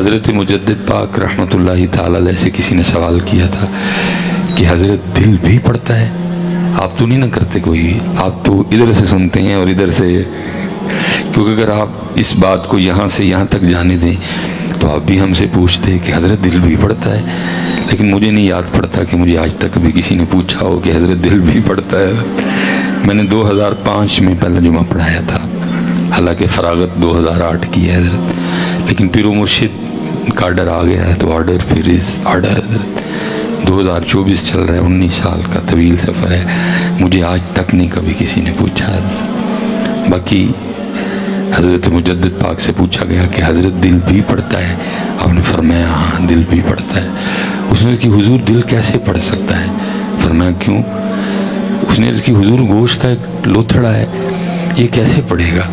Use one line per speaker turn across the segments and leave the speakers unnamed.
حضرت مجدد پاک رحمۃ اللہ تعالی علیہ سے کسی نے سوال کیا تھا کہ حضرت دل بھی پڑتا ہے؟ آپ تو نہیں نہ کرتے کوئی، آپ تو ادھر سے سنتے ہیں اور ادھر سے، کیونکہ اگر آپ اس بات کو یہاں سے یہاں تک جانے دیں تو آپ بھی ہم سے پوچھتے کہ حضرت دل بھی پڑتا ہے، لیکن مجھے نہیں یاد پڑتا کہ مجھے آج تک بھی کسی نے پوچھا ہو کہ حضرت دل بھی پڑتا ہے۔ میں نے 2005 میں پہلا جمعہ پڑھایا تھا، حالانکہ فراغت 2008 کی ہے حضرت، لیکن پیر و مرشد کا آرڈر آ گیا ہے تو آرڈر پھر از آرڈر حضرت۔ 2024 چل رہا ہے، 19 سال کا طویل سفر ہے، مجھے آج تک نہیں کبھی کسی نے پوچھا ہے۔ باقی حضرت مجدد پاک سے پوچھا گیا کہ حضرت دل بھی پڑتا ہے؟ آپ نے فرمایا ہاں دل بھی پڑتا ہے۔ اس نے کہ حضور دل کیسے پڑ سکتا ہے؟ فرمایا کیوں؟ اس نے کہ حضور گوشت کا ایک لوتھڑا ہے، یہ کیسے پڑے گا؟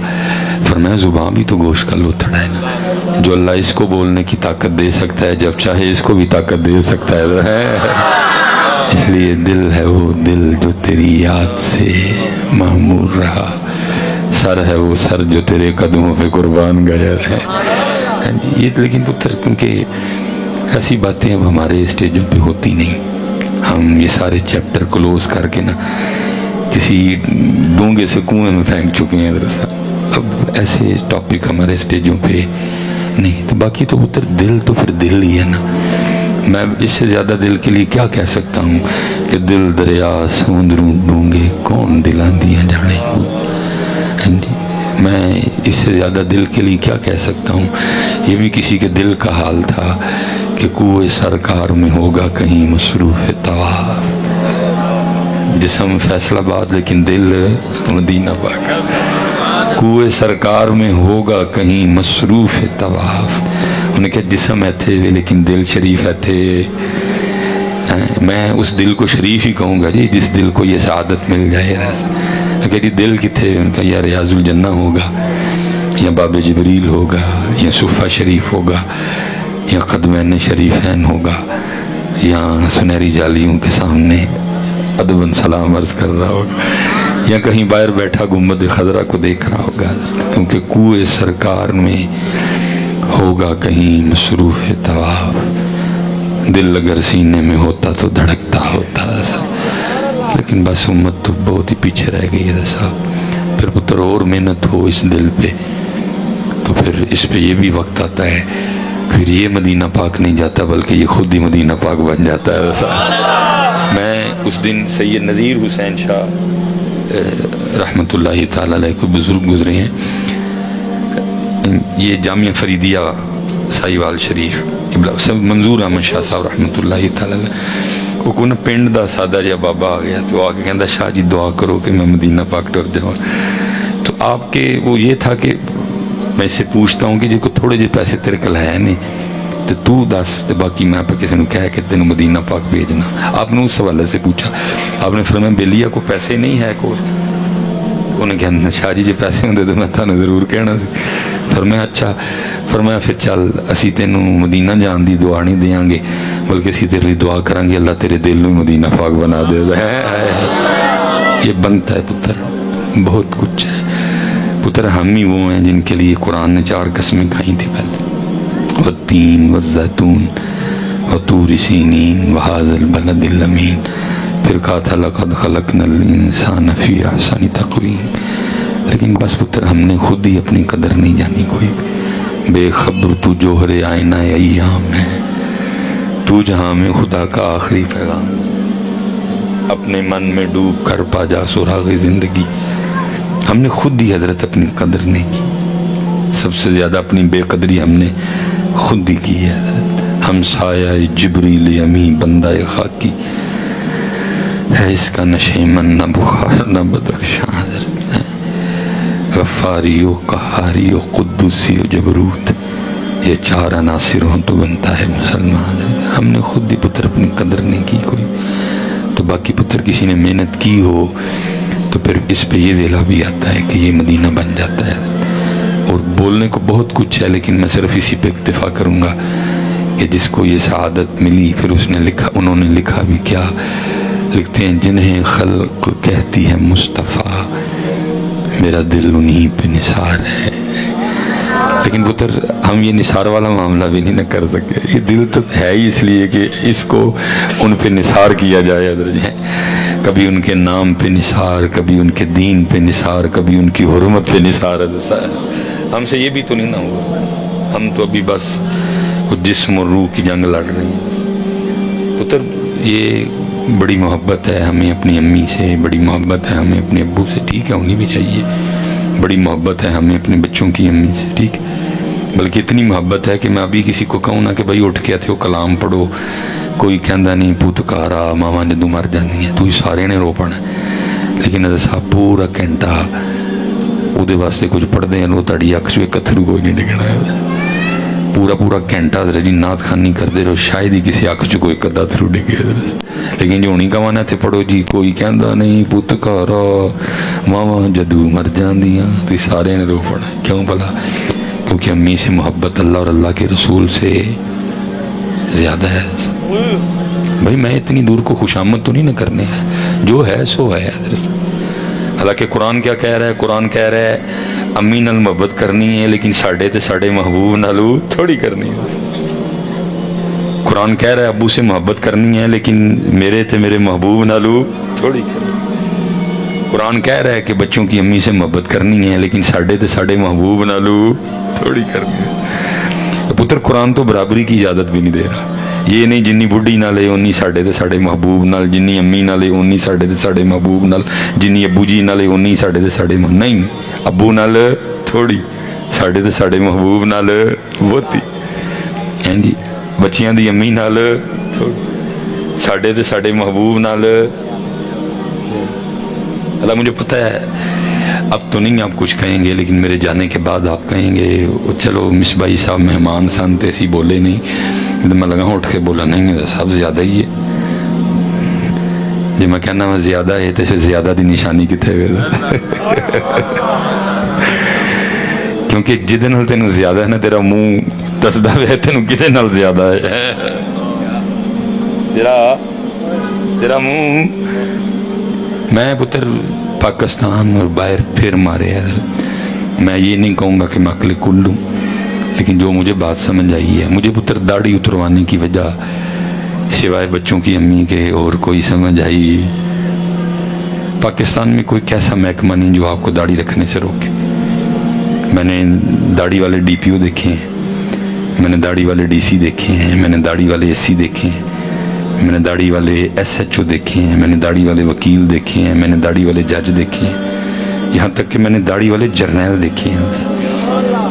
فرمایا زبان بھی تو گوشت کا لوتھڑا ہے نا، جو اللہ اس کو بولنے کی طاقت دے سکتا ہے، جب چاہے اس کو بھی طاقت دے سکتا ہے۔ اس لیے دل ہے وہ دل جو تیری یاد سے معمور رہا، سر ہے وہ سر جو تیرے قدموں پہ قربان گیا ہے۔ یہ لیکن پتر کیونکہ ایسی باتیں اب ہمارے اسٹیجوں پہ ہوتی نہیں، ہم یہ سارے چیپٹر کلوز کر کے نا کسی ڈونگے سے کنویں میں پھینک چکے ہیں درسا، اب ایسے ٹاپک ہمارے اسٹیجوں پہ نہیں۔ تو باقی تو پتر دل تو پھر دل ہی ہے نا، میں اس سے زیادہ دل کے لیے کیا کہہ سکتا ہوں کہ دل دریا سمندروں ڈونگے کون دلاں دیاں جانے ہو۔ میں اس سے زیادہ دل کے لیے کیا کہہ سکتا ہوں؟ یہ بھی کسی کے دل کا حال تھا کہ کوئے سرکار میں ہوگا کہیں مصروف طواف، جسم فیصل آباد لیکن دل مدینہ پاک، کوئے سرکار میں ہوگا کہیں مصروف طواف۔ انہیں کہا جسم ہے تھے لیکن دل شریف ہے تھے۔ میں اس دل کو شریف ہی کہوں گا جی جس دل کو یہ سعادت مل جائے۔ کہ جی دل کتھے؟ ان کا یا ریاض الجنہ ہوگا، یا باب جبریل ہوگا، یا صفحہ شریف ہوگا، یا قدمین شریفین ہوگا، یا سنہری جالیوں کے سامنے ادباً سلام عرض کر رہا ہوگا، یا کہیں باہر بیٹھا گنبد خضرا کو دیکھ رہا ہوگا، کیونکہ کوئے سرکار میں ہوگا کہیں مصروف طواف۔ دل اگر سینے میں ہوتا تو دھڑکتا ہوتا سب، لیکن بس امت تو بہت ہی پیچھے رہ گئی ہے صاحب۔ پھر پتر اور محنت ہو اس دل پہ تو پھر اس پہ یہ بھی وقت آتا ہے، پھر یہ مدینہ پاک نہیں جاتا بلکہ یہ خود ہی مدینہ پاک بن جاتا ہے صاحب۔ میں اس دن سید نذیر حسین شاہ رحمۃ اللہ تعالی علیہ کو بزرگ گزرے ہیں، یہ جامعہ فریدیہ سائیوال شریف منظور احمد شاہ صاحب رحمۃ اللہ تعالی علیہ وہ کو نا پنڈ دا سادہ جہا بابا آ گیا تو آ کے کہندا شاہ جی دعا کرو کہ میں مدینہ پاک ٹر جاؤں۔ تو آپ کے وہ یہ تھا کہ میں اس سے پوچھتا ہوں کہ جی کو تھوڑے جے پیسے تیرے کل ہے نہیں تو دس تے باقی میں آپ کسی نے کہا کہ تینوں مدینہ پاک بھیجنا۔ آپ نے اس حوالے سے پوچھا، آپ نے فرمایا بیلیا کو پیسے نہیں ہے کو؟ انہیں کہنا شاہ جی پیسے ہوندے تو میں تھانوں ضرور کہنا سی۔ فرمایا اچھا، فرمایا پھر چل اسی تینوں مدینہ جان دی دعا نہیں دیاں گے بلکہ اسی تیرے دعا کریں گے اللہ تیرے دل میں مدینہ پاک بنا دے۔ یہ بنتا ہے پتر، بہت کچھ ہے پتر۔ ہم ہی وہ ہیں جن کے لیے قرآن نے 4 قسمیں کھائی تھی پہلے، والتین والزیتون وطور سینین وہذا البلد الامین، پھر کہا تھا لقد خلقنا الانسان فی احسن تقویم۔ لیکن بس پتر ہم نے خود ہی اپنی قدر نہیں جانی کوئی، بے خبر تو جوہر آئینہ ایام ہے، تو جہاں میں خدا کا آخری پیغام، اپنے من میں ڈوب کر پا جا سراغ زندگی۔ ہم نے خود ہی حضرت اپنی قدر نہیں کی، سب سے زیادہ اپنی بے قدری ہم نے خود ہی کی ہے حضرت۔ ہم سایہ جبریل امی بندہ خاکی ہے، اس کا نہ شیمن نہ بخار نہ بدخشاں حضرت، غفاری و قہاری و قدوسی و جبروت، یہ 4 عناصر ہوں تو بنتا ہے مسلمان۔ ہم نے خود ہی پتر اپنی قدر نہیں کی کوئی، تو باقی پتر کسی نے محنت کی ہو تو پھر اس پہ یہ ویلا بھی آتا ہے کہ یہ مدینہ بن جاتا ہے۔ اور بولنے کو بہت کچھ ہے لیکن میں صرف اسی پہ اکتفا کروں گا کہ جس کو یہ سعادت ملی پھر اس نے لکھا، انہوں نے لکھا بھی کیا لکھتے ہیں، جنہیں خلق کہتی ہے مصطفیٰ میرا دل انہی پہ نثار ہے، لیکن پتر ہم یہ نثار والا معاملہ بھی نہیں نہ کر سکے. یہ دل تو ہے ہی اس لیے کہ اس کو ان پہ نثار کیا جائے حضرت. کبھی ان کے نام پہ نثار, کبھی ان کے دین پہ نثار, کبھی ان کی حرمت پہ نثار. ہم سے یہ بھی تو نہیں نہ ہوا. ہم تو ابھی بس کچھ جسم اور روح کی جنگ لڑ رہی ہیں. پتر یہ بڑی محبت ہے ہمیں اپنی امی سے, بڑی محبت ہے ہمیں اپنے ابو سے. ٹھیک ہے, ہونی بھی چاہیے. بڑی محبت ہے ہمیں اپنے بچوں کی امی سے. ٹھیک, بلکہ اتنی محبت ہے کہ میں ابھی کسی کو کہوں نا کہ بھائی اٹھ کے تھے وہ کلام پڑھو, کوئی کہندا نہیں پتکارا ماما جدوں مر جاندی ہیں تو ہی سارے نے رو پڑنا. لیکن حضرت صاحب پورا گھنٹہ وہ واسطے کچھ پڑھتے ہیں, وہ تاری اکھ چوں ایک اتھرو کوئی نہیں ڈگنا. پورا گھنٹہ حضرت جی نعت خوانی کرتے رہو, شاید ہی کسی اکھ چوں کوئی کدا اتھرو ڈگے. لیکن جو نہیں کہوانا تے پڑھو جی, کوئی کہندا نہیں پتکارا ماما جدوں مر جاندیاں تو سارے نے رو پڑنا. کیوں بھلا؟ کیونکہ امی سے محبت اللہ اور اللہ کے رسول سے زیادہ ہے. بھائی میں اتنی دور کو خوشامد تو نہیں نہ کرنے ہے, جو ہے سو ہے. حالانکہ قرآن کیا کہہ رہا ہے؟ قرآن کہہ رہا ہے امی نال محبت کرنی ہے لیکن ساڈے تے ساڈے محبوب نالو تھوڑی کرنی ہے. قرآن کہہ رہا ہے ابو سے محبت کرنی ہے لیکن میرے تے میرے محبوب نالو تھوڑی کرنی ہے. قرآن کہہ رہا ہے کہ بچوں کی امی سے محبت کرنی ہے لیکن ساڈے تے ساڈے محبوب نالو تھوڑی کرنی ہے. پتر قرآن تو برابری کی اجازت بھی نہیں دے رہا. یہ نہیں جنی بڑھی نال ہے اونی ساڈے تے ساڈے محبوب نال, جنی امی نال ہے اونی ساڈے تے ساڈے محبوب نال, جنی ابو جی نال ہے اونی ساڈے تے ساڈے محبوب. نہیں, ابو نال تھوڑی, ساڈے تے ساڈے محبوب نال بہتی. ہیں جی, بچیاں دی امی نال ساڈے تے ساڈے محبوب نال. اللہ مجھے پتہ ہے اب تو نہیں آپ کچھ کہیں گے, لیکن میرے جانے کے بعد آپ کہیں گے چلو مصباحی صاحب مہمان سن تے اسی بولے نہیں. میں لگا اٹھ کے بولا نہیں صاحب زیادہ ہی ہے. جی میں کہنا میں زیادہ ہے تو پھر زیادہ دی نشانی کتنے ہوئے. کیونکہ جدے نال تینوں زیادہ ہے نا تیرا منہ دسدا ہے تینوں کتے نال زیادہ ہے. تیرا منہ. میں پتر پاکستان اور باہر پھر مارے ہے. میں یہ نہیں کہوں گا کہ میں عقل کل ہوں, لیکن جو مجھے بات سمجھ آئی ہے, مجھے پتر داڑھی اتروانے کی وجہ سوائے بچوں کی امی کے اور کوئی سمجھ آئی. پاکستان میں کوئی کیسا محکمہ نہیں جو آپ کو داڑھی رکھنے سے روکے. میں نے داڑھی والے ڈی پی او دیکھے ہیں, میں نے داڑھی والے ڈی سی دیکھے ہیں, میں نے داڑھی والے ایس سی دیکھے ہیں, میں نے داڑھی والے ایس ایچ او دیکھے ہیں, میں نے داڑھی والے وکیل دیکھے ہیں, میں نے داڑھی والے جج دیکھے ہیں, یہاں تک کہ میں نے داڑھی والے جرنیل دیکھے ہیں,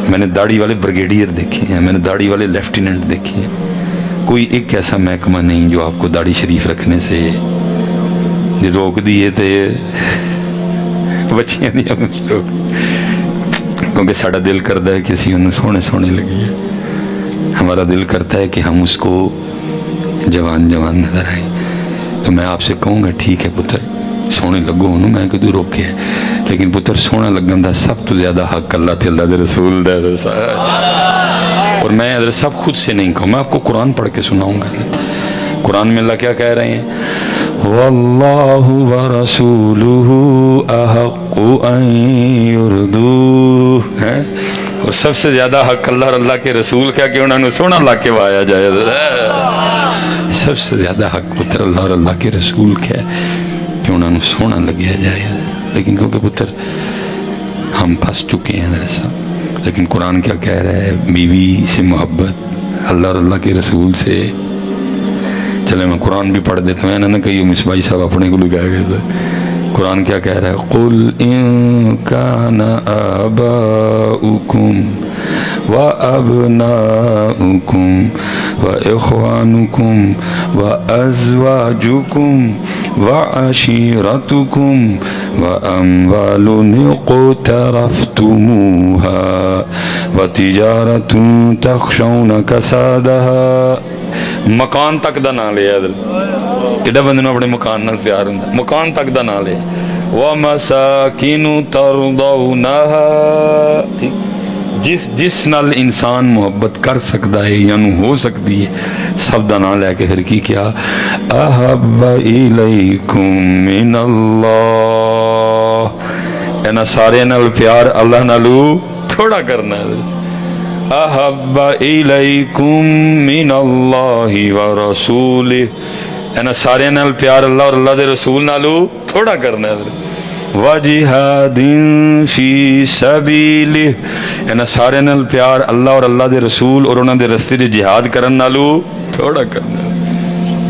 میں نے داڑھی والے بریگیڈیئر دیکھے ہیں, میں نے داڑھی والے لیفٹیننٹ دیکھے ہیں. کوئی ایک ایسا محکمہ نہیں جو آپ کو داڑھی شریف رکھنے سے روک دیے تھے. بچیاں دیا روک, کیونکہ ساڑا دل کرتا ہے کہ اسی انہوں سونے سونے لگی ہے. ہمارا دل کرتا ہے کہ ہم اس کو جوان جوان نظر آئیں. تو میں آپ سے کہوں گا ٹھیک ہے پتر سونے لگو انہوں, میں کدو روکے ہے, لیکن پتر سونا لگن دا سب تو زیادہ حق اللہ تے اللہ دے رسول دا. اور میں حضرت صاحب خود سے نہیں کہوں, میں آپ کو قرآن پڑھ کے سناؤں گا. قرآن میں اللہ کیا کہہ رہے ہیں؟ واللہ ورسولہ احق ان یردوہ. اور سب سے زیادہ حق اللہ اور اللہ کے رسول کیا کہ انہوں نے سونا لا کے وایا جائے. سب سے زیادہ حق پتر اللہ اور اللہ کے رسول کیا کہ انہوں نے سونا لگیا جائے. لیکن کیونکہ پتر ہم پھنس چکے ہیں حضرت صاحب. لیکن قرآن کیا کہہ رہا ہے؟ بیوی سے محبت اللہ اور اللہ کے رسول سے. چلے میں قرآن بھی پڑھ دیتا ہوں, نہ کہیے مصباحی صاحب اپنے کو لگا گیا تھا. قرآن کیا کہہ رہا ہے؟ قل ان کان آباؤکم وابناؤکم واخوانکم وازواجکم وعشیرتکم واموال اقترفتموها وتجارت تخشون کسادها. مکان تک دا نام لیا کڈا بندے نوں اپنے مکان نال پیار ہوندا, مکان تک دا نام لیا. ومساکن ترضونها, جس نال انسان محبت کر سکتا ہے یعنی ہو سکتی ہے, سب دا نام لے کے پھر کی کیا؟ احب الیکم من اللہ. اینا سارے نال پیار اللہ نالو تھوڑا کرنا ہے. احب الیکم من اللہ ورسولہ. اینا سارے نال پیار اللہ اور اللہ دے رسول نالو تھوڑا کرنا ہے. وجہاد فی سبیلہ. اینا سارے نال پیار اللہ اور اللہ دے رسول اور انہاں دے رستے دے جہاد کرن نالو تھوڑا کرنا ہے.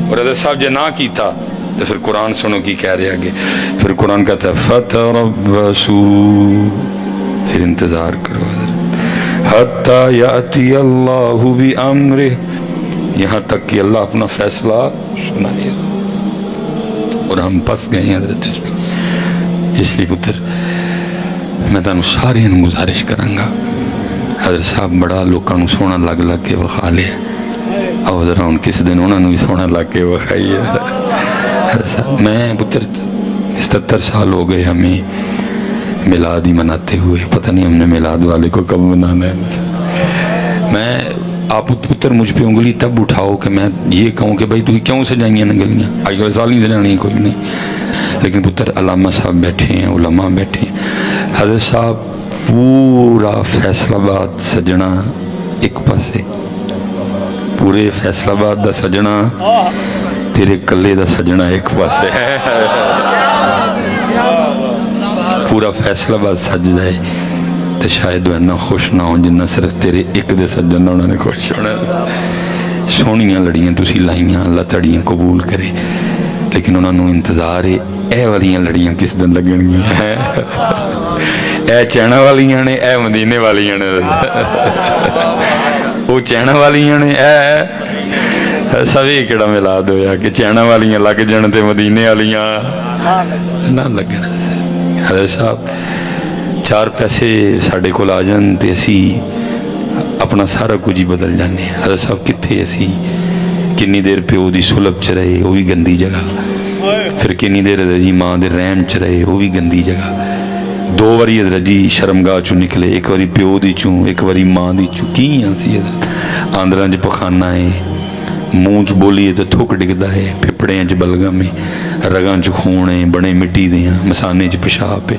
اور حضرت صاحب جے نہ کیتا تو پھر قرآن سنو کی کہہ رہے آگے. پھر قرآن کہتا ہے فتربصوا، پھر انتظار کرو حتی یاتی اللہ بامرہ، یہاں تک کہ اللہ اپنا فیصلہ سنائے. اور ہم پس گئے ہیں حضرت اس میں. اس لیے پتر میں تانوں سارے گزارش کرانگا، حضرت صاحب بڑا لوکاں نوں سونا لگ لگ کے وکھا لیا. اور ذرا ہوں کس دن انہوں نے بھی سونا لگ کے وکھائیے. میں پتر 77 سال ہو گئے ہمیں میلاد ہی مناتے ہوئے. پتہ نہیں ہم نے میلاد والے کو کب منانا ہے. میں آپ پتر مجھ پہ انگلی تب اٹھاؤ کہ میں یہ کہوں کہ بھائی تو کیوں سجائیں ہیں گلیاں، آج کل سال نہیں سجانی کوئی نہیں. لیکن پتر علامہ صاحب بیٹھے ہیں، علماء بیٹھے ہیں. حضرت صاحب پورا فیصل آباد سجنا ایک پاسے، پورے فیصل آباد دا سجنا تیرے کلے دا سجنا ایک پاسے ہے. پورا فیصل آباد سج دے تو شاید وہ اتنا خوش نہ ہوں جنہ صرف تیرے ایک دے سجن انہوں نے خوش ہونا. سونیاں لڑیاں تسی لائیاں، اللہ تڑیاں قبول کرے. لیکن انہوں نے انتظار ہے اے والیاں لڑیاں کس دن لگن گی. اے چینا والیاں نے، اے مدینے والیاں نے. وہ چینا والیاں نے اے سوی کیڑا میلاد ہویا کہ چینا والیاں لگ جان تے مدینے والیاں نہ لگن. حضرت صاحب 4 پیسے ساڑھے کو آ جان تے اسی اپنا سارا کچھ ہی بدل جانے. حضرت صاحب کتھے اسی کنی دیر پیو دی سلب چ رہے، وہ بھی گندی جگہ. پھر کنی دیر حضرت جی ماں دے رحم چ رہے، وہ بھی گندی جگہ. 2 واری حضرت جی شرمگاہ چوں نکلے، ایک واری پیو دی چوں، ایک واری ماں دی چوں. کی سی حضرت آندراں چ پخانہ ہے، منہ چ بولیے تو تھوک ڈگدا ہے، پھپڑیاں چ بلغم ہے، رگاں چ خون ہے، بڑے مٹی دیاں، مسانے چ پیشاب ہے،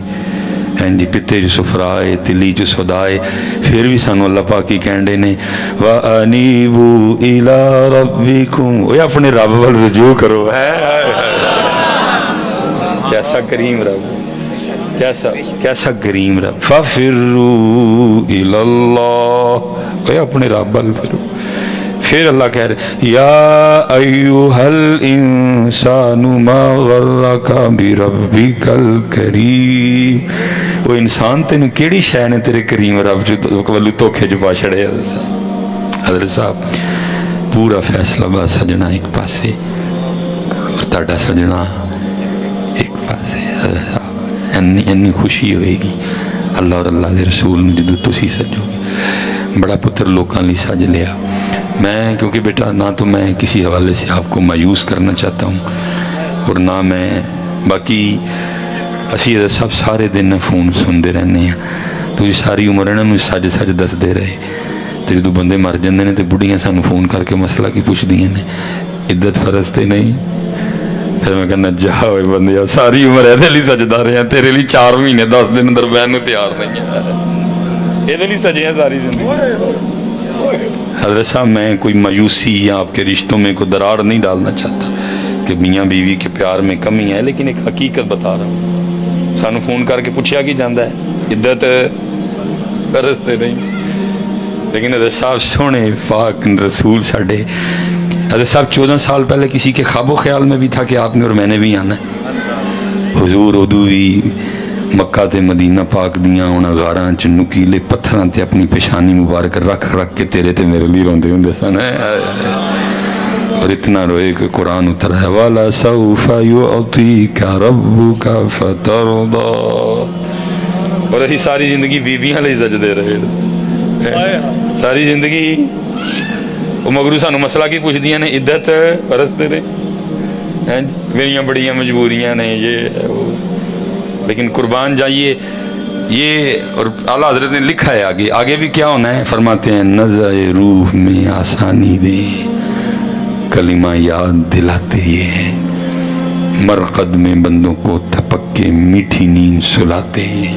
جی پتے چ سفرائے، تلی چ سدائے. پھر بھی سانو اللہ پاک کی کہندے نے وَأَنِيبُوا إِلَىٰ رَبِّكُمْ، وہ اپنے رب وال رجوع کرو. کیسا کریم رب، کیسا کریم رب. فَفِرُّوا إِلَى اللَّهِ، وہ اپنے رب وال پھرو. پھر اللہ کہہ رہے یا ایوہا الانسان ما غرک بربک الکریم. وہ انسان تینوں کیڑی شے نے تیرے کریم رب جو ولو دھوکھے جو پا چھڑے. حضرت صاحب پورا فیصلہ آباد سجنا ایک پاسے اور تہاڈا سجنا ایک پاسے. حضرت صاحب اینی خوشی ہوئے گی اللہ اور اللہ دے رسول نے جدو تسی سجو گے. بڑا پتر لوکاں لی سج لیا. میں کیونکہ بیٹا نہ تو میں کسی حوالے سے آپ کو مایوس کرنا چاہتا ہوں اور نہ میں باقی اسی حضرت صاحب سارے دن فون سنتے رہنے ہیں. تو یہ ساری عمر انہوں نے سج سج دستے رہے. تو جدو بندے مر جاندے نے تو بڑھیاں سانو فون کر کے مسئلہ کی پوچھ دیاں نے عدت فرض تے نہیں. پھر میں کہنا جا ہوئے بندے ساری عمر ایدے لی سجدہ رہے ہیں، تیرے لی 4 مہینے 10 دن درمیان نو تیار نہیں ہے، ایدے لی سجے ہیں ساری زندگی. حضرت صاحب میں کوئی مایوسی یا آپ کے رشتوں میں کوئی درار نہیں ڈالنا چاہتا کہ میاں بیوی کے پیار میں کمی ہے، لیکن ایک حقیقت بتا رہا ہوں. سانو فون کر کے پوچھا کی جاندہ ہے عدت فرض نہیں. لیکن حضرت صاحب سونے پاک رسول ساڑھے حضرت صاحب 14 سال پہلے کسی کے خواب و خیال میں بھی تھا کہ آپ نے اور میں نے بھی آنا ہے. حضور ادو بھی مکہ تے مدینہ پاک دیاں انہاں غاراں چ نکیلے پتھراں تے اپنی پیشانی مبارک رکھ رکھ کے تیرے تے میرے لیے روندے ہوندے سن. اور اتنا روئے کہ قرآن اتر ہے وَلَا سَوْفَ يُعْطِيكَ رَبُّكَ فَتَرْضَىٰ. اور اسی ساری زندگی بیویاں لئی سجدے رہے، ساری زندگی وہ مگرو سانو مسئلہ کی پوچھ دیا نے عدت فرض دے میریاں بڑیاں مجبوریاں نے یہ وہ. لیکن قربان جائیے یہ. اور اعلیٰ حضرت نے لکھا ہے آگے بھی کیا ہونا ہے. فرماتے ہیں نزع روح میں آسانی دے، کلمہ یاد دلاتے یہ ہیں، مرقد میں بندوں کو تھپک کے میٹھی نیند سلاتے یہ.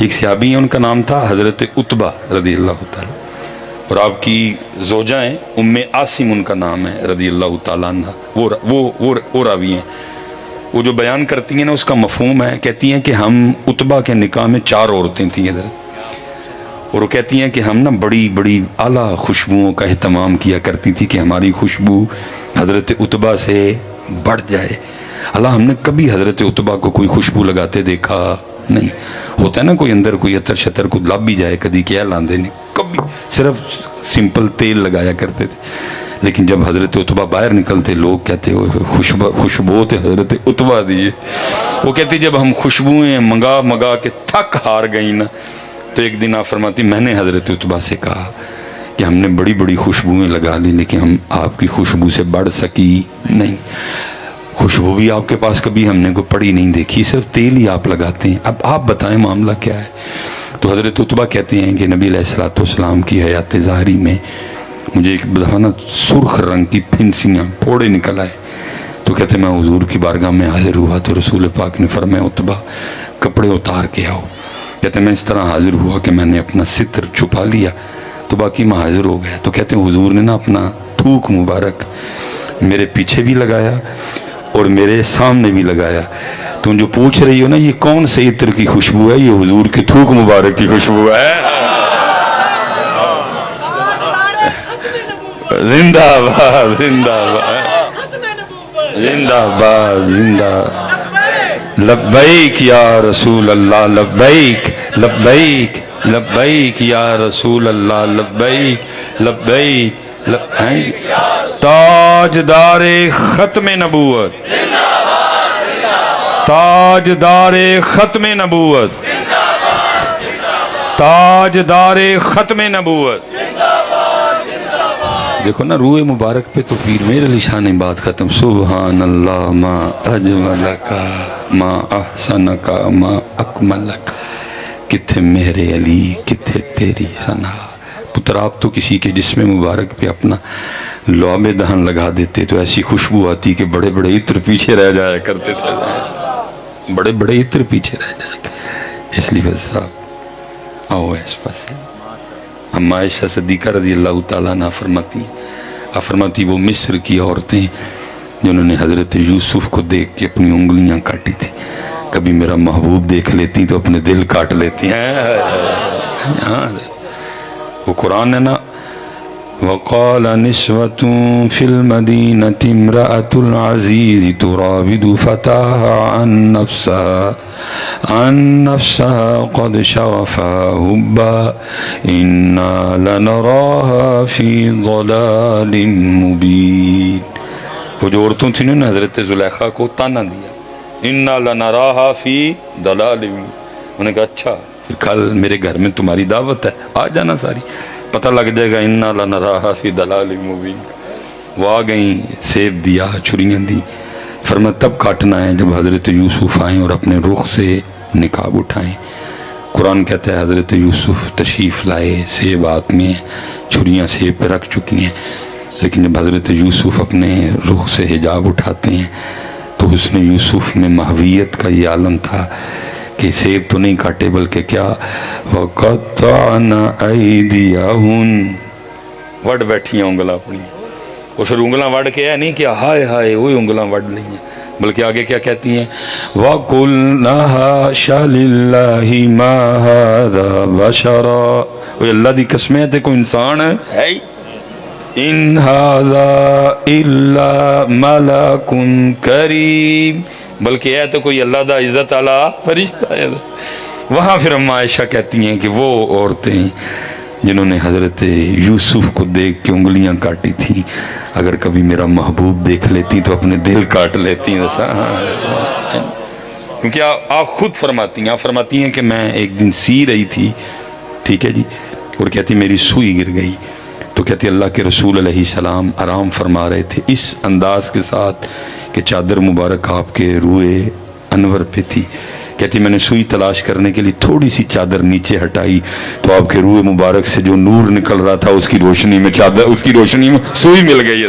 ایک صحابی ہیں ان کا نام تھا حضرت عتبہ رضی اللہ تعالیٰ، اور آپ کی زوجہ ہیں ام عاصم ان کا نام ہے رضی اللہ تعالیٰ عنہ، وہ راوی ہیں۔ وہ جو بیان کرتی ہیں نا اس کا مفہوم ہے، کہتی ہیں کہ ہم عتبہ کے نکاح میں 4 عورتیں تھیں ادھر، اور وہ کہتی ہیں کہ ہم نا بڑی بڑی اعلیٰ خوشبوؤں کا اہتمام کیا کرتی تھی کہ ہماری خوشبو حضرت عتبہ سے بڑھ جائے۔ اللہ ہم نے کبھی حضرت عتبہ کو کوئی خوشبو لگاتے دیکھا نہیں، ہوتا ہے نا کوئی اندر کوئی عطر شطر کو لب بھی جائے کدی کیا لاندے نہیں، کبھی صرف سمپل تیل لگایا کرتے تھے۔ لیکن جب حضرت عتبہ باہر نکلتے لوگ کہتے خوشبو تے حضرت عتبہ دیئے۔ وہ کہتی جب ہم خوشبوئیں منگا منگا کے تھک ہار گئی نا، تو ایک دن آپ فرماتی میں نے حضرت عتبہ سے کہا کہ ہم نے بڑی بڑی خوشبوئیں لگا لی لیکن ہم آپ کی خوشبو سے بڑھ سکی نہیں، خوشبو بھی آپ کے پاس کبھی ہم نے کوئی پڑی نہیں دیکھی، صرف تیل ہی آپ لگاتے ہیں، اب آپ بتائیں معاملہ کیا ہے۔ تو حضرت عتبہ کہتے ہیں کہ نبی علیہ السلام کی حیات ظاہری میں مجھے ایک دفعہ نا سرخ رنگ کی پھنسیاں پھوڑے نکل آئے، تو کہتے میں حضور کی بارگاہ میں حاضر ہوا تو رسول پاک نے فرمایا عتبہ کپڑے اتار کے آؤ۔ کہتے میں اس طرح حاضر ہوا کہ میں نے اپنا ستر چھپا لیا تو باقی میں حاضر ہو گیا، تو کہتے ہیں حضور نے نا اپنا تھوک مبارک میرے پیچھے بھی لگایا اور میرے سامنے بھی لگایا۔ تم جو پوچھ رہی ہو نا یہ کون سے عطر کی خوشبو ہے، یہ حضور کے تھوک مبارک کی خوشبو ہے۔ زندہ باد زندہ باد زندہ باد زندہ، لبیک یا رسول اللہ لبیک لبیک لبیک یا رسول اللہ لبیک لبیک لبیک، تاجدار ختم نبوت، تاجدار ختم نبوت، تاجدار ختم نبوت۔ دیکھو نا روح مبارک پہ تو پیر میر علی شاہ نے بات ختم، سبحان اللہ ما اجملکا ما احسنکا ما اکملکا، کتھے میرے علی کتھے تیری ثنا۔ پتر آپ تو کسی کے جسم مبارک پہ اپنا لعاب دہن لگا دیتے تو ایسی خوشبو آتی کہ بڑے بڑے عطر پیچھے رہ جایا کرتے تھے، بڑے بڑے عطر پیچھے رہ جایا کرتے۔ اس لیے صاحب آؤ اس پاس، ہم عائشہ صدیقہ رضی اللہ تعالیٰ عنہ فرماتی وہ مصر کی عورتیں جنہوں نے حضرت یوسف کو دیکھ کے اپنی انگلیاں کاٹی تھی، کبھی میرا محبوب دیکھ لیتی تو اپنے دل کاٹ لیتی ہیں۔ وہ قرآن ہے نا، وَقَالَ نِسْوَةٌ فِي الْمَدِينَةِ امْرَأَةُ الْعَزِيزِ تُرَاوِدُ فَتَاهَا عَنْ نَفْسَهَا قَدْ شَغَفَهَا حُبًّا إِنَّا لَنَرَاهَا فِي ضَلَالٍ مُبِينٍ۔ وہ جو عورتوں تھیں نے حضرت زلیخا کو تانا دیا، إِنَّا لَنَرَاهَا فِي ضَلَالٍ مُبِينٍ، انہوں نے کہا اچھا کل میرے گھر میں تمہاری دعوت ہے، آ جانا ساری، پتہ لگ جائے گا اِنَّا لَنَرَاهَا فِي ضَلَالٍ مُبِينٍ۔ وہ آ گئیں، سیب دیا، چھریاں دی، فرمایا تب کاٹنا ہے جب حضرت یوسف آئیں اور اپنے رخ سے نقاب اٹھائیں۔ قرآن کہتا ہے حضرت یوسف تشریف لائے، سیب ہاتھ میں چھریاں سیب پہ رکھ چکی ہیں، لیکن جب حضرت یوسف اپنے رخ سے حجاب اٹھاتے ہیں تو حسن یوسف میں محویت کا یہ عالم تھا کہ سیب تو نہیں کاٹے بلکہ کیا وَقَطَّعْنَ أَيْدِيَهُنَّ، وڑ بیٹھی ہیں انگلاں اپنی، وہ پھر انگلاں وڑ کے ہے نہیں کہ ہائے ہائے وہی انگلاں وڑ لیں ہیں، بلکہ آگے کیا کہتی ہیں وَقُلْنَا حَاشَ لِلَّهِ مَا هَذَا بَشَرًا، وہ اللہ دی قسمیں ہے کوئی انسان ہے إِنْ هَذَا إِلَّا مَلَكٌ كَرِيمٌ، بلکہ ہے تو کوئی اللہ دا عزت علی فرشتہ ہے۔ وہاں پھر ہم عائشہ کہتی ہیں کہ وہ عورتیں جنہوں نے حضرت یوسف کو دیکھ کے انگلیاں کاٹی تھی اگر کبھی میرا محبوب دیکھ لیتی تو اپنے دل کاٹ لیتی ہیں، کیونکہ آپ خود فرماتی ہیں کہ میں ایک دن سی رہی تھی، ٹھیک ہے جی، اور کہتی میری سوئی گر گئی، تو کہتی اللہ کے رسول علیہ السلام آرام فرما رہے تھے اس انداز کے ساتھ کہ چادر مبارک آپ کے روئے انور پہ تھی، کہتی میں نے سوئی تلاش کرنے کے لیے تھوڑی سی چادر نیچے ہٹائی تو آپ کے روئے مبارک سے جو نور نکل رہا تھا اس کی روشنی میں چادر، اس کی روشنی میں سوئی مل گئی ہے۔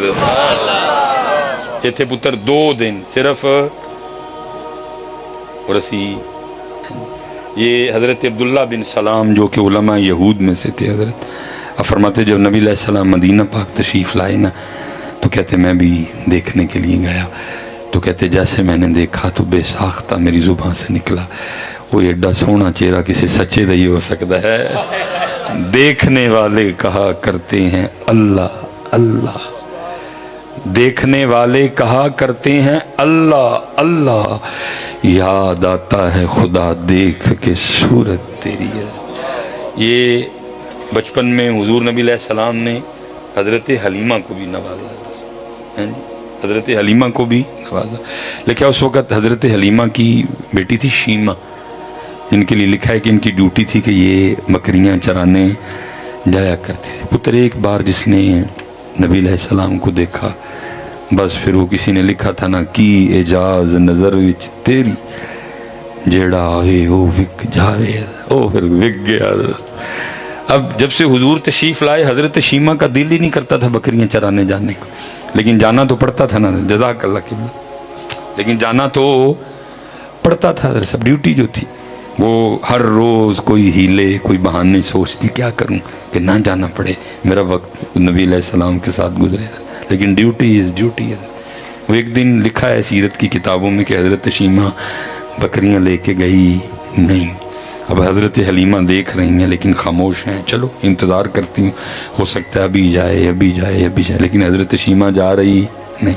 یہ تھے پتر 2 دن صرف، اور اسی یہ حضرت عبداللہ بن سلام جو کہ علماء یہود میں سے تھے حضرت، اب فرماتے جب نبی علیہ السلام مدینہ پاک تشریف لائے نا تو کہتے میں بھی دیکھنے کے لیے گیا، تو کہتے جیسے میں نے دیکھا تو بے ساختہ میری زبان سے نکلا وہ ایڈا سونا چہرہ کسی سچے دا ہی ہو سکتا ہے، دیکھنے والے کہا کرتے ہیں اللہ اللہ، دیکھنے والے کہا کرتے ہیں اللہ اللہ، یاد آتا ہے خدا دیکھ کے صورت تیری ہے۔ یہ بچپن میں حضور نبی علیہ السلام نے حضرت حلیمہ کو بھی نوازا، حضرت حلیمہ کو بھی نوازا، لیکن اس وقت حضرت حلیمہ کی بیٹی تھی شیمہ، جن کے لیے لکھا ہے کہ ان کی ڈیوٹی تھی کہ یہ بکریاں چرانے جایا کرتی تھی۔ پتر ایک بار جس نے نبی علیہ السلام کو دیکھا بس پھر وہ کسی نے لکھا تھا نا کی اعجاز نظر وچ تیری جیڑا آئے وہ وک جاوے، وہ پھر وک گیا۔ اب جب سے حضور تشریف لائے حضرت شیمہ کا دل ہی نہیں کرتا تھا بکریاں چرانے جانے کو، لیکن جانا تو پڑتا تھا نا، جزاک اللہ قبلہ، لیکن جانا تو پڑتا تھا، سب ڈیوٹی جو تھی وہ ہر روز کوئی ہیلے کوئی بہانے سوچتی کیا کروں کہ نہ جانا پڑے، میرا وقت نبی علیہ السلام کے ساتھ گزرے تھا، لیکن ڈیوٹی از ڈیوٹی ہے۔ وہ ایک دن لکھا ہے سیرت کی کتابوں میں کہ حضرت شیمہ بکریاں لے کے گئی نہیں، اب حضرت حلیمہ دیکھ رہی ہیں لیکن خاموش ہیں، چلو انتظار کرتی ہوں، ہو سکتا ہے ابھی جائے ابھی جائے ابھی جائے، لیکن حضرت شیمہ جا رہی نہیں۔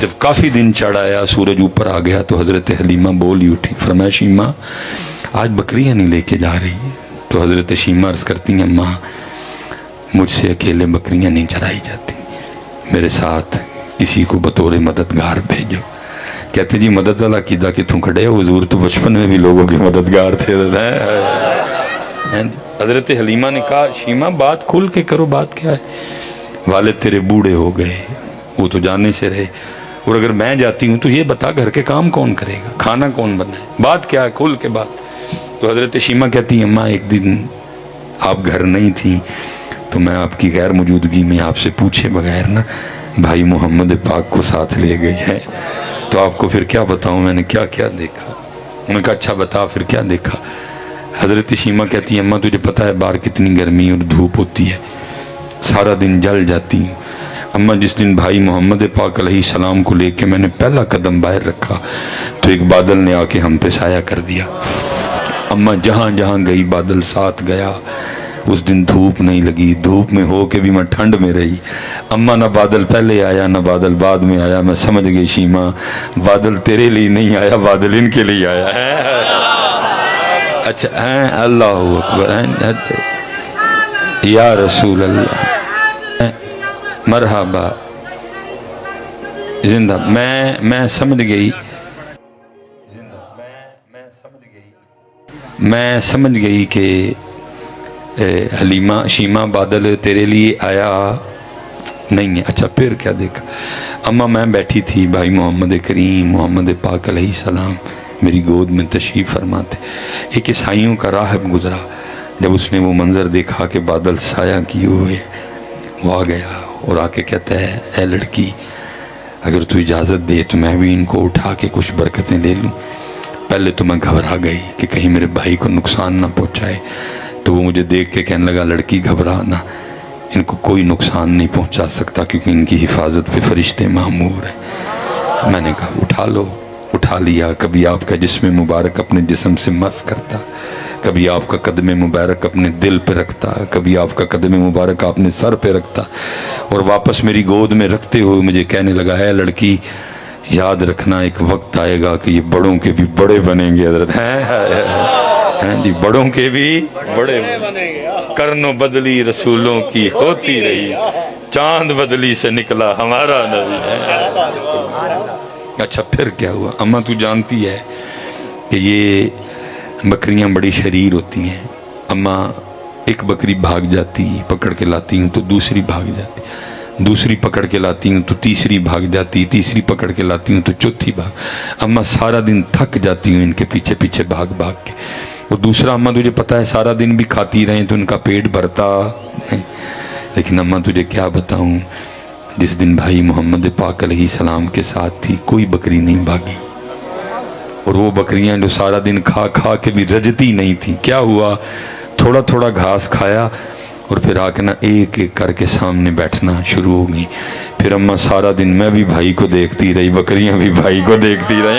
جب کافی دن چڑھ آیا سورج اوپر آ گیا تو حضرت حلیمہ بول ہی اٹھی، فرمایا شیمہ آج بکریاں نہیں لے کے جا رہی، تو حضرت شیمہ عرض کرتی ہیں ماں مجھ سے اکیلے بکریاں نہیں چرائی جاتی، میرے ساتھ کسی کو بطور مددگار بھیجو۔ کہتے جی مدد والا قیدہ کتوں کھڑے، حضور تو بچپن میں بھی لوگوں کے مددگار تھے۔ حضرت حلیمہ نے کہا شیمہ بات کھل کے کرو، بات کیا ہے؟ والد تیرے بوڑھے ہو گئے، وہ تو جانے سے رہے، اور اگر میں جاتی ہوں تو یہ بتا گھر کے کام کون کرے گا، کھانا کون بنائے، بات کیا ہے کھل کے بات۔ تو حضرت شیمہ کہتی ہیں اماں ایک دن آپ گھر نہیں تھیں تو میں آپ کی غیر موجودگی میں آپ سے پوچھے بغیر نا بھائی محمد پاک کو ساتھ لے گئی ہے، تو آپ کو پھر کیا بتاؤں میں نے کیا کیا دیکھا۔ انہوں نے کہا اچھا بتا پھر کیا دیکھا۔ حضرت شیمہ کہتی ہیں اماں تجھے پتا ہے باہر کتنی گرمی اور دھوپ ہوتی ہے، سارا دن جل جاتی ہوں۔ اماں جس دن بھائی محمد پاک علیہ السلام کو لے کے میں نے پہلا قدم باہر رکھا تو ایک بادل نے آ کے ہم پہ سایہ کر دیا، اماں جہاں جہاں گئی بادل ساتھ گیا، اس دن دھوپ نہیں لگی، دھوپ میں ہو کے بھی میں ٹھنڈ میں رہی۔ اماں نہ بادل پہلے آیا نہ بادل بعد میں آیا، میں سمجھ گئی شیمہ بادل تیرے لیے نہیں آیا، بادل ان کے لیے آیا ہے۔ اچھا اللہ اکبر، یا رسول اللہ، مرحبا، زندہ۔ میں سمجھ گئی، میں سمجھ گئی کہ حلیمہ شیمہ بادل تیرے لیے آیا نہیں ہے۔ اچھا پھر کیا دیکھا؟ اماں میں بیٹھی تھی، بھائی محمد کریم محمد پاک علیہ السلام میری گود میں تشریف فرماتے، ایک عیسائیوں کا راہب گزرا، جب اس نے وہ منظر دیکھا کہ بادل سایہ کیے ہوئے، وہ آ گیا اور آ کے کہتا ہے اے لڑکی اگر تو اجازت دے تو میں بھی ان کو اٹھا کے کچھ برکتیں لے لوں۔ پہلے تو میں گھبرا گئی کہ کہیں میرے بھائی کو نقصان نہ پہنچائے، تو وہ مجھے دیکھ کے کہنے لگا لڑکی گھبرانا، ان کو کوئی نقصان نہیں پہنچا سکتا کیونکہ ان کی حفاظت پہ فرشتے مامور ہیں۔ میں نے کہا اٹھا لو، اٹھا لیا۔ کبھی آپ کا جسم مبارک اپنے جسم سے مس کرتا، کبھی آپ کا قدم مبارک اپنے دل پہ رکھتا، کبھی آپ کا قدم مبارک اپنے سر پہ رکھتا، اور واپس میری گود میں رکھتے ہوئے مجھے کہنے لگا ہے لڑکی یاد رکھنا ایک وقت آئے گا کہ یہ بڑوں کے بھی بڑے بنیں گے حضرت، ہیں جی بڑوں کے بھی بڑے بنیں گے، کرنوں بدلی رسولوں کی ہوتی رہی، چاند بدلی سے نکلا ہمارا نبی ہے۔ اچھا پھر کیا ہوا؟ اماں تو جانتی ہے کہ یہ بکریاں بڑی شریر ہوتی ہیں، اماں ایک بکری بھاگ جاتی پکڑ کے لاتی ہوں تو دوسری بھاگ جاتی، دوسری پکڑ کے لاتی ہوں تو تیسری بھاگ جاتی، تیسری پکڑ کے لاتی ہوں تو چوتھی بھاگ، اماں سارا دن تھک جاتی ہوں ان کے پیچھے پیچھے بھاگ بھاگ کے۔ اور دوسرا اماں تجھے پتا ہے سارا دن بھی کھاتی رہیں تو ان کا پیٹ بھرتا نہیں، لیکن اماں تجھے کیا بتاؤں جس دن بھائی محمد پاک علیہ السلام کے ساتھ تھی کوئی بکری نہیں بھاگی، اور وہ بکریاں جو سارا دن کھا کھا کے بھی رجتی نہیں تھی، کیا ہوا؟ تھوڑا تھوڑا گھاس کھایا اور پھر آ کے نا ایک ایک کر کے سامنے بیٹھنا شروع ہو گئی۔ پھر اماں سارا دن میں بھی بھائی کو دیکھتی رہی، بکریاں بھی بھائی کو دیکھتی رہی،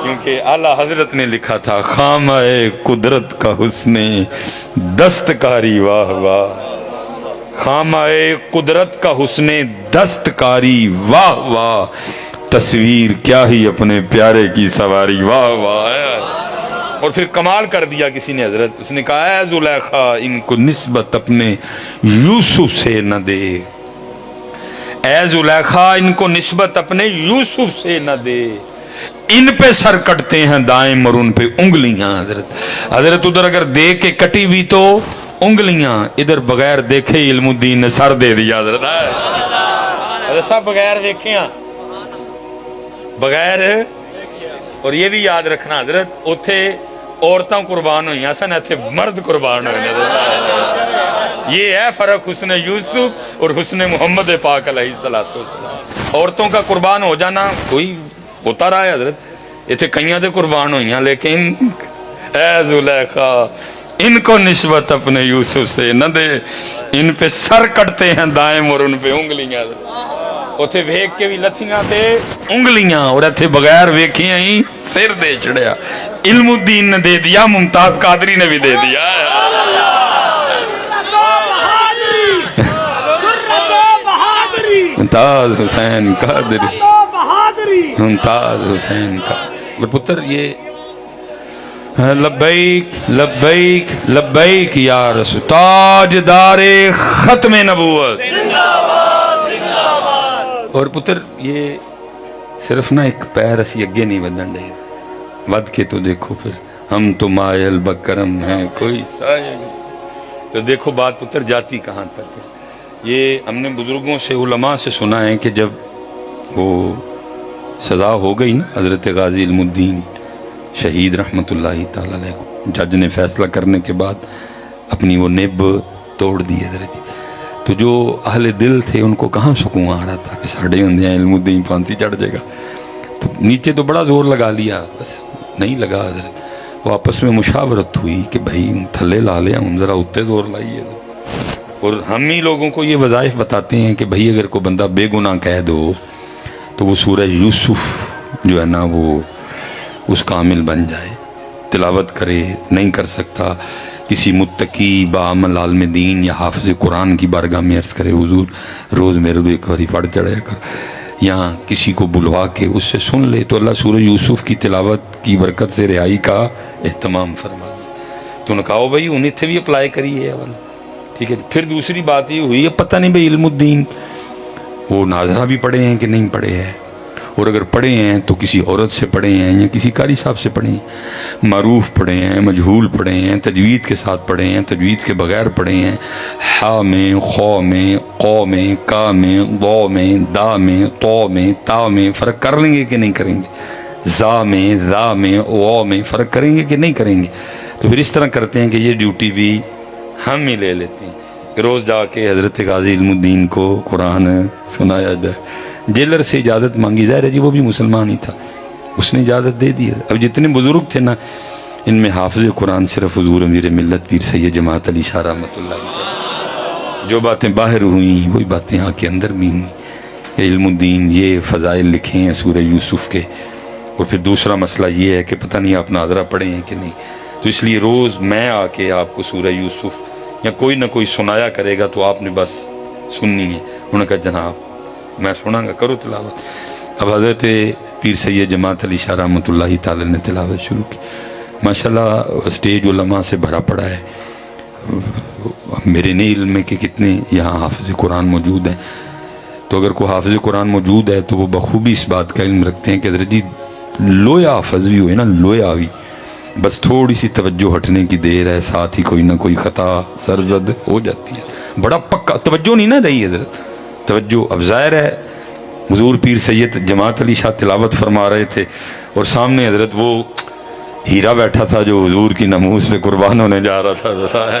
کیونکہ اعلیٰ حضرت نے لکھا تھا خامہ قدرت کا حسن دستکاری واہ واہ، خامہ قدرت کا حسن دستکاری واہ واہ، تصویر کیا ہی اپنے پیارے کی سواری واہ واہ۔ اور پھر کمال کر دیا کسی نے حضرت، اس نے کہا اے زلیخا ان کو نسبت اپنے یوسف سے نہ دے، اے زلیخا ان کو نسبت اپنے یوسف سے نہ دے، ان پہ سر کٹتے ہیں دائم اور ان پہ انگلیاں۔ حضرت ادھر اگر دیکھ کے کٹی ہوئی تو انگلیاں، ادھر بغیر دیکھے علم الدین نے سر دے دیا۔ حضرت صاحب بغیر دیکھیں، بغیر، اور یہ بھی یاد رکھنا حضرت اتھے عورتاں قربان ہوئی سن، اتھے مرد قربان ہوئے۔ یہ ہے فرق حسن یوسف اور حسن محمد پاک علیہ السلام۔ عورتوں کا قربان ہو جانا کوئی ہوتا رہا ہے حضرت، اتھے کئیاں دے قربان ہوئی ہیں، لیکن اے زلیخا ان کو نسبت اپنے یوسف سے نہ دے، ان پہ سر کٹتے ہیں دائم اور ان پہ انگلیاں۔ اتھے ویک کے بھی لتھیاں تے انگلیاں، اور اتھے بغیر ویکھیاں ہی سر دے چڑھیا۔ علم الدین نے دے دیا، ممتاز قادری نے بھی دے دیا۔ ممتاز حسین قادری، ممتاز حسین کا پتر، یہ لبیک لبیک لبیک یا رسول، تاجدار ختم نبوت۔ اور پتر یہ صرف نہ ایک پیر اسی اگے نہیں ودن دے، ود کے تو دیکھو پھر ہم تو مائل بکرم ہیں کوئی سایہ نہیں، تو دیکھو بات پتر جاتی کہاں تک ہے۔ یہ ہم نے بزرگوں سے علماء سے سنا ہے کہ جب وہ سزا ہو گئی نا حضرت غازی علم الدین شہید رحمت اللہ تعالی علیہ، جج نے فیصلہ کرنے کے بعد اپنی وہ نب توڑ دی حضرت، تو جو اہل دل تھے ان کو کہاں سکون آ رہا تھا کہ ساڑھے ہندیاں علم الدین پھانسی چڑھ جائے گا، تو نیچے تو بڑا زور لگا لیا، بس نہیں لگا حضرت۔ وہ آپس میں مشاورت ہوئی کہ بھائی تھلے لا لیا ہم، ذرا اتنے زور لائیے۔ اور ہم ہی لوگوں کو یہ وظائف بتاتے ہیں کہ بھائی اگر کوئی بندہ بے گناہ کہہ دو تو وہ سورہ یوسف جو ہے نا وہ اس کا عامل بن جائے، تلاوت کرے، نہیں کر سکتا کسی متقی بعمل عالم دین یا حافظ قرآن کی بارگاہ میں عرض کرے حضور روز میرے کو ایک باری پڑھ چڑھایا کر، یہاں کسی کو بلوا کے اس سے سن لے تو اللہ سورہ یوسف کی تلاوت کی برکت سے رہائی کا اہتمام فرما دے۔ تو نے کہا بھائی انہیں تھے بھی اپلائی کری ہے والا، ٹھیک ہے۔ پھر دوسری بات یہ ہوئی ہے پتہ نہیں بھائی علم الدین وہ ناظرہ بھی پڑھے ہیں کہ نہیں پڑھے ہیں، اور اگر پڑھے ہیں تو کسی عورت سے پڑھے ہیں یا کسی قاری صاحب سے پڑھے ہیں، معروف پڑھے ہیں، مجہول پڑھے ہیں، تجوید کے ساتھ پڑھے ہیں، تجوید کے بغیر پڑھے ہیں، ہا میں، خو میں، قو میں، کا میں، ضو میں، دا میں، تو میں، تا میں فرق کر لیں گے کہ نہیں کریں گے، زا میں، ذا میں، او میں فرق کریں گے کہ نہیں کریں گے۔ تو پھر اس طرح کرتے ہیں کہ یہ ڈیوٹی بھی ہم ہی لے لیتے ہیں کہ روز جا کے حضرت غازی علم الدین کو قرآن سنایا جائے۔ جیلر سے اجازت مانگی، ظاہر ہے جی وہ بھی مسلمان ہی تھا، اس نے اجازت دے دی۔ اب جتنے بزرگ تھے نا ان میں حافظ قرآن صرف حضور امیر ملت پیر سید جماعت علی شاہ رحمۃ اللہ علیہ، جو باتیں باہر ہوئیں وہی باتیں آ کے اندر بھی ہوئیں۔ علم الدین یہ فضائل لکھے ہیں سورہ یوسف کے، اور پھر دوسرا مسئلہ یہ ہے کہ پتہ نہیں آپ ناظرہ پڑھے ہیں کہ نہیں، تو اس لیے روز میں آ کے آپ کو سورہ یوسف یا کوئی نہ کوئی سنایا کرے گا تو آپ نے بس سننی ہے۔ انہوں نے کہا جناب میں سنا گا، کرو تلاوت۔ اب حضرت پیر سید جماعت علی شاہ رحمۃ اللہ تعالی نے تلاوت شروع کی، ماشاءاللہ اسٹیج علماء سے بھرا پڑا ہے۔ میرے نہیں علم میں کہ کتنے یہاں حافظ قرآن موجود ہیں، تو اگر کوئی حافظ قرآن موجود ہے تو وہ بخوبی اس بات کا علم رکھتے ہیں کہ حضرت جی لویا حافظ بھی ہوئے نا، لویا بھی بس تھوڑی سی توجہ ہٹنے کی دیر ہے، ساتھ ہی کوئی نہ کوئی خطا سرزد ہو جاتی ہے، بڑا پکا توجہ نہیں نہ رہی حضرت، توجہ اب ظاہر ہے حضور پیر سید جماعت علی شاہ تلاوت فرما رہے تھے اور سامنے حضرت وہ ہیرا بیٹھا تھا جو حضور کی ناموس پہ قربان ہونے جا رہا تھا،